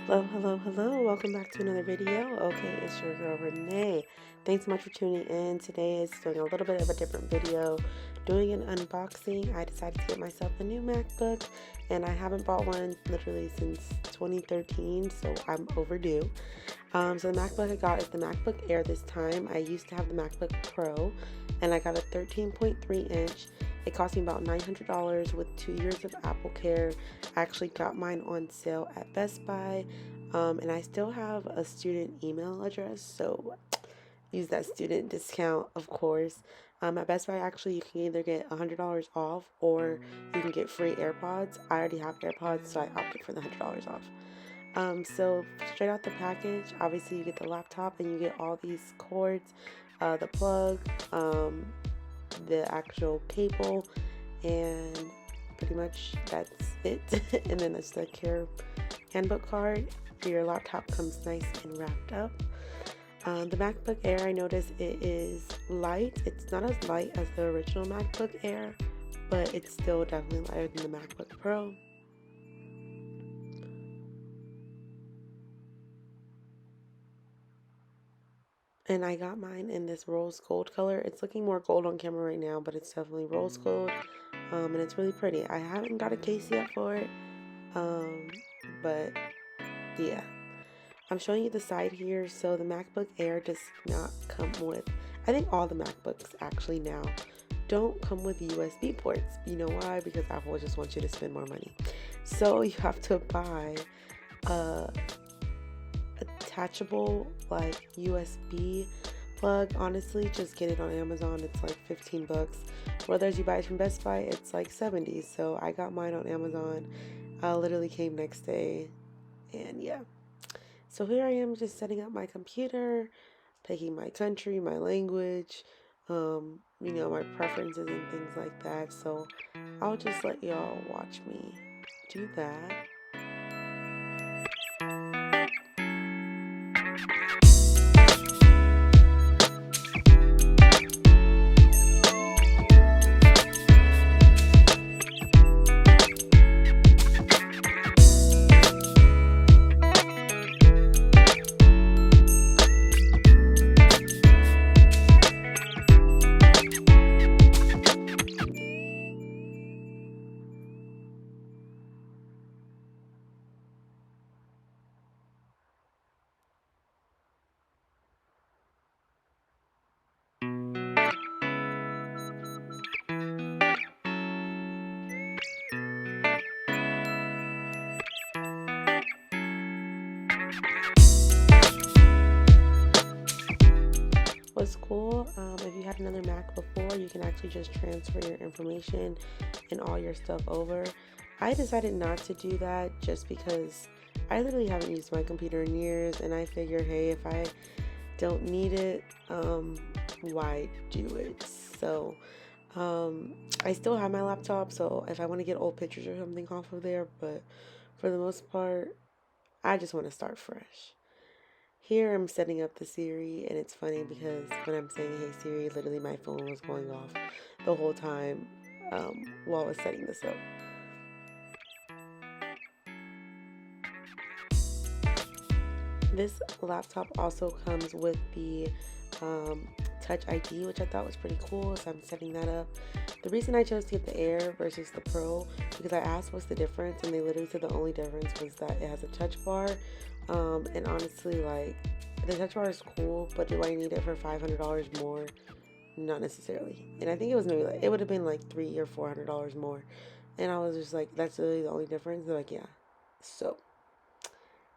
Hello, hello, hello. Welcome back to another video. Okay, it's your girl Renee. Thanks so much for tuning in. Today is doing a little bit of a different video, doing an unboxing. I decided to get myself a new MacBook, and I haven't bought one literally since 2013, so I'm overdue. So the MacBook I got is the MacBook Air this time. I used to have the MacBook Pro, and I got a 13.3 inch. It cost me about $900 with 2 years of Apple Care. I actually got mine on sale at Best Buy, and I still have a student email address, so use that student discount, of course. At Best Buy, actually, you can either get $100 off or you can get free AirPods. I already have AirPods, so I opted for the $100 off. So straight out the package, obviously you get the laptop and you get all these cords, the plug, the actual cable, and pretty much that's it. And then that's the Care handbook card. Your laptop comes nice and wrapped up. The MacBook Air, I noticed it is light. It's not as light as the original MacBook Air, but it's still definitely lighter than the MacBook Pro. And I got mine in this rose gold color. It's looking more gold on camera right now, but it's definitely rose gold. And it's really pretty. I haven't got a case yet for it. But yeah. I'm showing you the side here. So the MacBook Air does not come with, I think all the MacBooks actually now don't come with USB ports. You know why? Because Apple just wants you to spend more money. So you have to buy a attachable like USB plug. Honestly, just get it on Amazon. It's like 15 bucks. Whether you buy it from Best Buy, it's like 70. So I got mine on Amazon. Literally came next day. And yeah. So here I am just setting up my computer, picking my country, my language, my preferences and things like that. So I'll just let y'all watch me do that. What's cool, if you had another Mac before, you can actually just transfer your information and all your stuff over. I decided not to do that just because I literally haven't used my computer in years, and I figure, hey, if I don't need it, why do it? So I still have my laptop, so if I want to get old pictures or something off of there, but for the most part, I just want to start fresh. Here I'm setting up the Siri, and it's funny because when I'm saying hey Siri, literally my phone was going off the whole time while I was setting this up. This laptop also comes with the Touch ID, which I thought was pretty cool, so I'm setting that up. The reason I chose to get the Air versus the Pro, because I asked what's the difference, and they literally said the only difference was that it has a touch bar. And honestly, like, the touch bar is cool, but do I need it for $500 more? Not necessarily. And I think it was maybe like, it would have been like $300 or $400 more. And I was just like, that's really the only difference. They're like, yeah. So,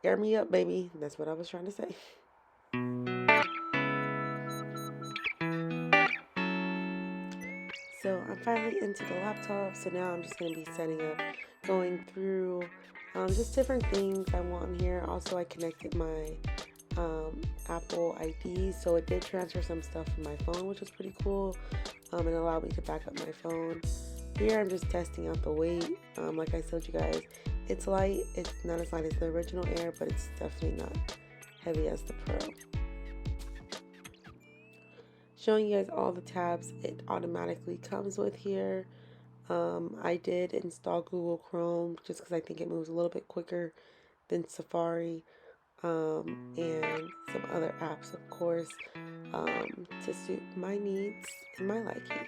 air me up, baby. That's what I was trying to say. So I'm finally into the laptop, so now I'm just going to be setting up, going through just different things I want in here. Also, I connected my Apple ID, so it did transfer some stuff from my phone, which was pretty cool, and allowed me to back up my phone. Here I'm just testing out the weight. Like I told you guys, it's light. It's not as light as the original Air, but it's definitely not heavy as the Pro. Showing you guys all the tabs it automatically comes with here. I did install Google Chrome just because I think it moves a little bit quicker than Safari, and some other apps, of course, to suit my needs and my liking.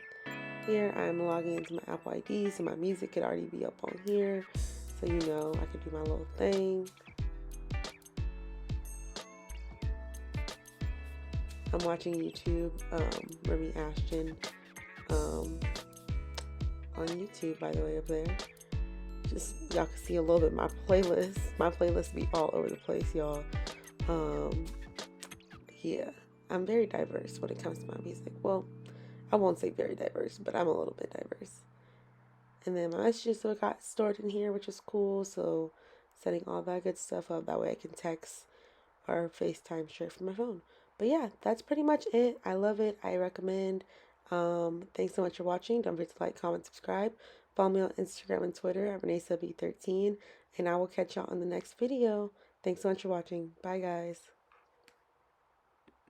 Here I'm logging into my Apple ID, so my music could already be up on here, so you know I could do my little thing. I'm watching YouTube, Remy Ashton, on YouTube, by the way, up there. Just y'all can see a little bit of my playlist. My playlist be all over the place, y'all. Yeah, I'm very diverse when it comes to my music. Well, I won't say very diverse, but I'm a little bit diverse. And then my messages still got stored in here, which is cool. So setting all that good stuff up. That way I can text or FaceTime straight from my phone. But yeah, that's pretty much it. I love it. I recommend. Thanks so much for watching. Don't forget to like, comment, subscribe. Follow me on Instagram and Twitter at ReneeSub13. And I will catch y'all on the next video. Thanks so much for watching. Bye, guys.